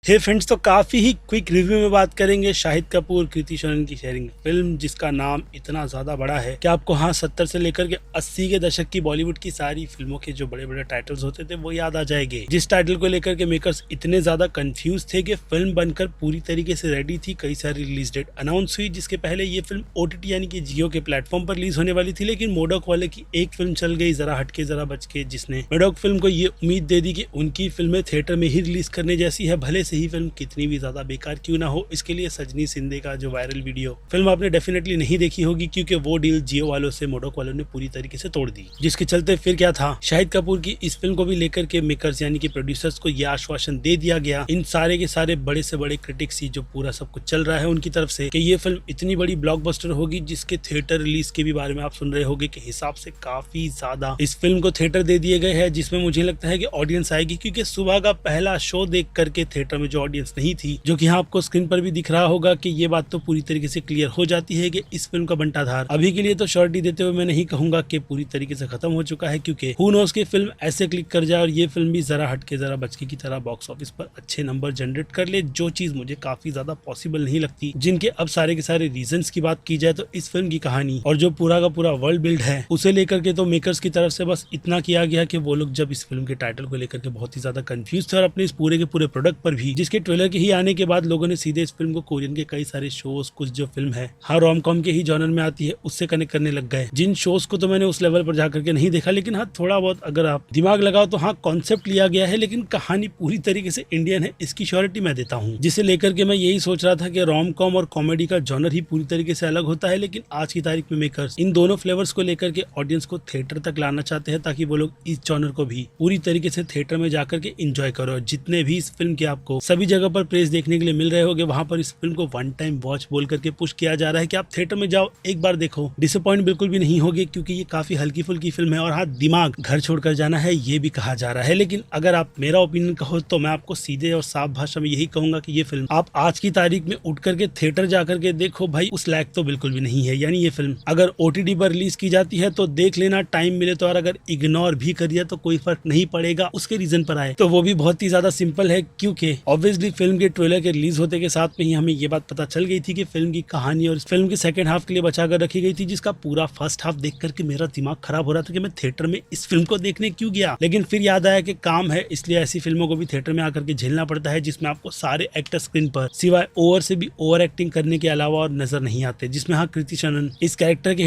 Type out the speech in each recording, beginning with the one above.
हे friends, तो काफ़ी ही quick review में बात करेंगे शाहिद कपूर कृति सेनन की शेयरिंग फिल्म, जिसका नाम इतना ज़्यादा बड़ा है कि आपको 70 से लेकर के 80 के दशक की बॉलीवुड की सारी फिल्मों के जो बड़े बड़े टाइटल्स होते थे वो याद आ जाएंगे। जिस टाइटल को लेकर के मेकर्स इतने ज़्यादा कंफ्यूज थे कि फिल्म बनकर पूरी तरीके से रेडी थी। कई सारी रिलीज डेट अनाउंस हुई, जिसके पहले ये फिल्म OTT यानी कि जियो के प्लेटफॉर्म पर रिलीज होने वाली थी, लेकिन मोडॉक वाले की एक फिल्म चल गई जरा हटके जरा बचके, जिसने मोडॉक फिल्म को ये उम्मीद दे दी कि उनकी फिल्में थिएटर में ही रिलीज करने जैसी है, भले से ही फिल्म कितनी भी ज्यादा बेकार क्यों ना हो। इसके लिए सजनी सिंधे का जो वायरल वीडियो फिल्म आपने डेफिनेटली नहीं देखी होगी, क्योंकि वो डील जियो वालों से मोडॉक वालों ने पूरी तरीके से तोड़ दी। जिसके चलते फिर क्या था, शाहिद कपूर की इस फिल्म को भी लेकर के मेकर्स यानी कि प्रोड्यूसर्स को यह आश्वासन दे दिया गया इन सारे के सारे बड़े से बड़े क्रिटिक्स ही जो पूरा सब कुछ चल रहा है उनकी तरफ से, कि ये फिल्म इतनी बड़ी ब्लॉकबस्टर होगी, जिसके थिएटर रिलीज के भी बारे में आप सुन रहे होंगे कि हिसाब से काफी ज्यादा इस फिल्म को थिएटर दे दिए गए हैं, जिसमें मुझे लगता है कि ऑडियंस आएगी, क्योंकि सुबह का पहला शो देख करके थिएटर में जो ऑडियंस नहीं थी, जो कि आपको स्क्रीन पर भी दिख रहा होगा कि ये बात तो पूरी तरीके से क्लियर हो जाती है कि इस फिल्म का बंटाधार अभी के लिए तो श्योरिटी देते हुए मैं नहीं कहूंगा कि पूरी तरीके से खत्म हो चुका है, क्योंकि हू नोस की फिल्म ऐसे क्लिक कर जाए और ये फिल्म भी जरा हटके जरा बचके की तरह बॉक्स ऑफिस पर अच्छे नंबर जनरेट कर ले, जो चीज मुझे काफी ज्यादा पॉसिबल नहीं लगती। जिनके अब सारे के सारे रीजंस की बात की जाए तो इस फिल्म की कहानी और जो पूरा का पूरा वर्ल्ड बिल्ड है उसे लेकर के तो मेकर्स की तरफ से बस इतना किया गया कि वो लोग जब इस फिल्म के टाइटल को लेकर के बहुत ही ज्यादा कंफ्यूज थे और अपने इस पूरे के पूरे प्रोडक्ट पर भी, जिसके ट्रेलर के ही आने के बाद लोगों ने सीधे इस फिल्म को कोरियन के कई सारे शोज, कुछ जो फिल्म है हाँ रोम कॉम के ही जॉनर में आती है, उससे कनेक्ट करने लग गए। जिन शोज को तो मैंने उस लेवल पर जाकर के नहीं देखा, लेकिन हाँ थोड़ा बहुत अगर आप दिमाग लगाओ तो हाँ कॉन्सेप्ट लिया गया है, लेकिन कहानी पूरी तरीके से इंडियन है, इसकी श्योरिटी मैं देता हूँ। जिसे लेकर के मैं यही सोच रहा था कि रोम कॉम और कॉमेडी का जॉनर ही पूरी तरीके से अलग होता है, लेकिन आज की तारीख में मेकर्स इन दोनों फ्लेवर्स को लेकर के ऑडियंस को थिएटर तक लाना चाहते हैं, ताकि वो लोग इस जॉनर को भी पूरी तरीके से थिएटर में जाकर के एंजॉय करो। जितने भी इस फिल्म के आपको सभी जगह पर प्रेस देखने के लिए मिल रहे होंगे, वहां पर इस फिल्म को वन टाइम वॉच बोल करके पुश किया जा रहा है कि आप थिएटर में जाओ, एक बार देखो, डिसअपॉइंट बिल्कुल भी नहीं होगी, क्योंकि ये काफी हल्की फुल्की फिल्म है और हाँ दिमाग घर छोड़कर जाना है ये भी कहा जा रहा है। लेकिन अगर आप मेरा ओपिनियन कहो तो मैं आपको सीधे और साफ भाषा में यही कहूंगा कि ये फिल्म आप आज की तारीख में उठ करके थिएटर जाकर के देखो भाई, उस लायक तो बिल्कुल भी नहीं है। यानी ये फिल्म अगर OTT पर रिलीज की जाती है तो देख लेना टाइम मिले तो, और अगर इग्नोर भी करिए तो कोई फर्क नहीं पड़ेगा। उसके रीजन पर आए तो वो भी बहुत ही ज्यादा सिंपल है, क्योंकि ऑब्वियसली फिल्म के ट्रेलर के रिलीज होते के साथ में ही हमें ये बात पता चल गई थी कि फिल्म की कहानी और फिल्म के सेकंड हाफ के लिए बचा कर रखी गई थी, जिसका पूरा फर्स्ट हाफ देख करके मेरा दिमाग खराब हो रहा था कि मैं थिएटर में इस फिल्म को देखने क्यों गया। लेकिन फिर याद आया कि काम है, इसलिए ऐसी फिल्मों को भी थिएटर में आकर के झेलना पड़ता है, जिसमें आपको सारे एक्टर स्क्रीन पर सिवाय ओवर से भी ओवर एक्टिंग करने के अलावा और नजर नहीं आते। जिसमें हाँ कृति सेनन इस कैरेक्टर के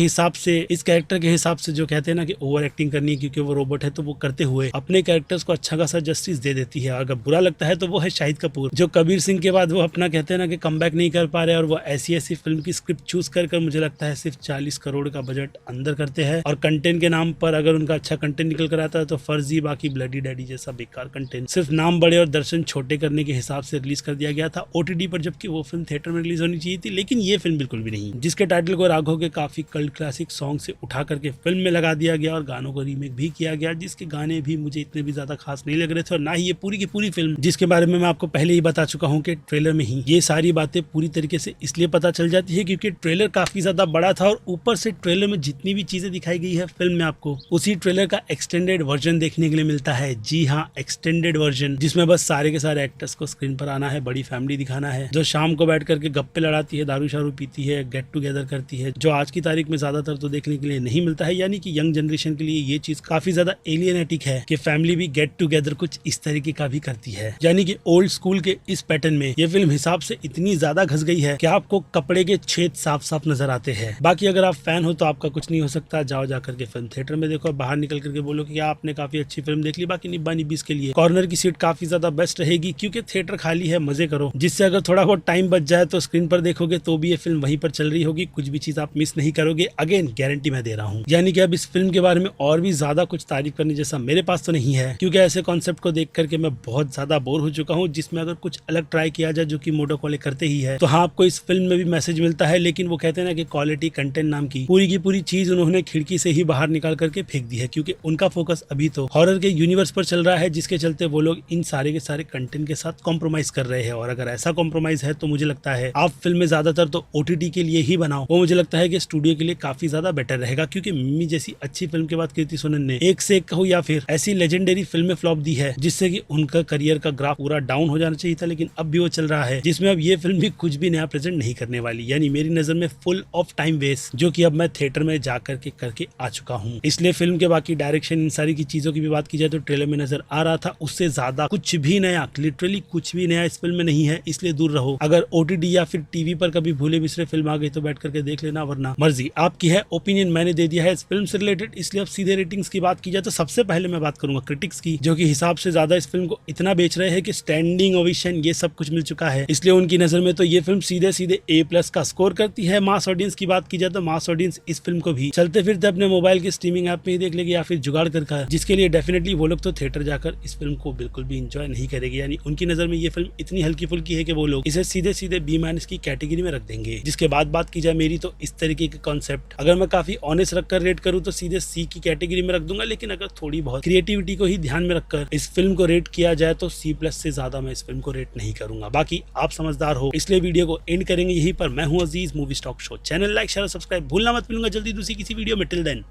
हिसाब से जो कहते हैं ना कि ओवर एक्टिंग करनी है क्योंकि वो रोबोट है, तो वो करते हुए अपने कैरेक्टर्स को अच्छा खासा जस्टिस दे देती है। अगर बुरा लगता है तो वो है शाहिद कपूर, जो कबीर सिंह के बाद वो अपना कहते हैं ना कि कमबैक नहीं कर पा रहे, और वो ऐसी फिल्म की स्क्रिप्ट चूज कर मुझे लगता है सिर्फ 40 करोड़ का बजट अंदर करते हैं, और कंटेंट के नाम पर अगर उनका अच्छा कंटेंट निकल कर आता है तो फर्जी, बाकी ब्लडी डैडी जैसा बेकार कंटेंट सिर्फ नाम बड़े और दर्शन छोटे करने के हिसाब से रिलीज कर दिया गया था OTT पर, जबकि वो फिल्म थिएटर में रिलीज होनी चाहिए थी। लेकिन ये फिल्म बिल्कुल भी नहीं, जिसके टाइटल को राघव के काफी कल्ट क्लासिक सॉन्ग से उठा करके फिल्म में लगा दिया गया और गानों को रीमेक भी किया गया, जिसके गाने भी मुझे इतने भी ज्यादा खास नहीं लग रहे थे, और ना ही ये पूरी की पूरी फिल्म, जिसके बारे में मैं आपको पहले ही बता चुका हूँ कि ट्रेलर में ही ये सारी बातें पूरी तरीके से इसलिए पता चल जाती है क्योंकि ट्रेलर काफी ज्यादा बड़ा था, और ऊपर से ट्रेलर में जितनी भी चीजें दिखाई गई है फिल्म में आपको उसी ट्रेलर का एक्सटेंडेड वर्जन देखने के लिए मिलता है। जी हाँ, एक्सटेंडेड वर्जन, जिसमें बस सारे के सारे एक्टर्स को स्क्रीन पर आना है, बड़ी फैमिली दिखाना है, जो शाम को बैठ करके गप्पे लड़ाती है, दारू शारू पीती है, गेट टुगेदर करती है, जो आज की तारीख में ज्यादातर तो देखने के लिए नहीं मिलता है। यानी कि यंग जनरेशन के लिए ये चीज काफी ज्यादा एलियनेटिक है कि फैमिली भी गेट टुगेदर कुछ इस तरीके का भी करती है। यानी कि ओल्ड स्कूल के इस पैटर्न में ये फिल्म हिसाब से इतनी ज्यादा घस गई है कि आपको कपड़े के छेद साफ साफ नजर आते हैं। बाकी अगर आप फैन हो तो आपका कुछ नहीं हो सकता, जाओ जाकर के फिल्म थिएटर में देखो, बाहर निकल करके बोलो कि आपने काफी अच्छी फिल्म देख ली। बाकी निब्बा निब्बी के लिए कॉर्नर की सीट काफी ज्यादा बेस्ट रहेगी, क्योंकि थिएटर खाली है, मजे करो। जिससे अगर थोड़ा बहुत टाइम बच जाए तो स्क्रीन पर देखोगे तो भी ये फिल्म वहीं पर चल रही होगी, कुछ भी चीज आप मिस नहीं करोगे। अगेन गारंटी मैं दे रहा हूँ। यानी कि अब इस फिल्म के बारे में और भी ज्यादा कुछ तारीफ करने जैसा मेरे पास तो नहीं है, क्योंकि ऐसे कॉन्सेप्ट को देख करके मैं बहुत ज्यादा बोर हो चुका हूँ, जिसमें अगर कुछ अलग ट्राई किया जाए, जो कि मोडॉक वाले करते ही है, तो हाँ आपको इस फिल्म में भी मैसेज मिलता है। लेकिन वो कहते हैं ना कि क्वालिटी कंटेंट नाम की पूरी चीज उन्होंने खिड़की से ही बाहर निकाल करके फेंक दी है, क्योंकि उनका फोकस अभी तो हॉरर के यूनिवर्स पर चल रहा है, जिसके चलते वो लोग इन सारे के सारे कंटेंट के साथ कॉम्प्रोमाइज कर रहे हैं। और अगर ऐसा कॉम्प्रोमाइज है तो मुझे लगता है आप फिल्में ज्यादातर तो OTT के लिए ही बनाओ, वो मुझे लगता है कि स्टूडियो के लिए काफी ज्यादा बेटर रहेगा, क्योंकि मिम्मी जैसी अच्छी फिल्म के बाद कृति सेनन ने एक से एक कहूँ या फिर ऐसी लेजेंडरी फिल्में फ्लॉप दी है, जिससे कि उनका करियर का ग्राफ पूरा डाउन डाउन हो जाना चाहिए था, लेकिन अब भी वो चल रहा है, जिसमें अब ये फिल्म भी कुछ भी नया प्रेजेंट नहीं करने वाली। यानी मेरी नजर में फुल ऑफ टाइम वेस्ट, जो कि अब मैं थिएटर में जाकर के करके आ चुका हूँ। इसलिए फिल्म के बाकी डायरेक्शन, इन सारी की चीजों की भी बात की जाए तो ट्रेलर में नजर आ रहा था, उससे ज्यादा कुछ भी नया, लिटरली कुछ भी नया इस फिल्म में नहीं है। इसलिए दूर रहो। अगर ओटीटी या फिर टीवी पर कभी भूले बिसरे फिल्म आ गई तो बैठ करके देख लेना, वरना मर्जी आपकी है। ओपिनियन मैंने दे दिया है इस फिल्म से रिलेटेड। इसलिए अब सीधे रेटिंग्स की बात की जाए तो सबसे पहले मैं बात करूंगा क्रिटिक्स की, जो कि हिसाब से ज्यादा इस फिल्म को इतना बेच रहे हैं कि स्टैंडिंग ओवेशन ये सब कुछ मिल चुका है। इसलिए उनकी नजर में तो ये फिल्म सीधे सीधे A+ का स्कोर करती है। मास ऑडियंस की बात की जाए तो मास ऑडियंस इस फिल्म को भी चलते फिरते अपने मोबाइल के स्ट्रीमिंग ऐप में ही देख लेगी या फिर जुगाड़ कर, जिसके लिए डेफिनेटली वो लोग तो थिएटर जाकर इस फिल्म को बिल्कुल भी इंजॉय नहीं करेगी। यानी उनकी नजर में ये फिल्म इतनी हल्की फुल्की है कि वो लोग इसे सीधे सीधे B- की कैटेगरी में रख देंगे। जिसके बाद बात की जाए मेरी, तो इस तरीके के कॉन्सेप्ट अगर मैं काफी ऑनेस्ट रखकर रेट करूं तो सीधे C की कैटेगरी में रख दूंगा, लेकिन अगर थोड़ी बहुत क्रिएटिविटी को ही ध्यान में रखकर इस फिल्म को रेट किया जाए तो C+ से ज्यादा मैं इस फिल्म को रेट नहीं करूंगा। बाकी आप समझदार हो, इसलिए वीडियो को एंड करेंगे यहीं पर। मैं हूं Aziz, movie stock show channel like share subscribe भूलना मत। मिलूंगा जल्दी दूसरी किसी वीडियो में। Till then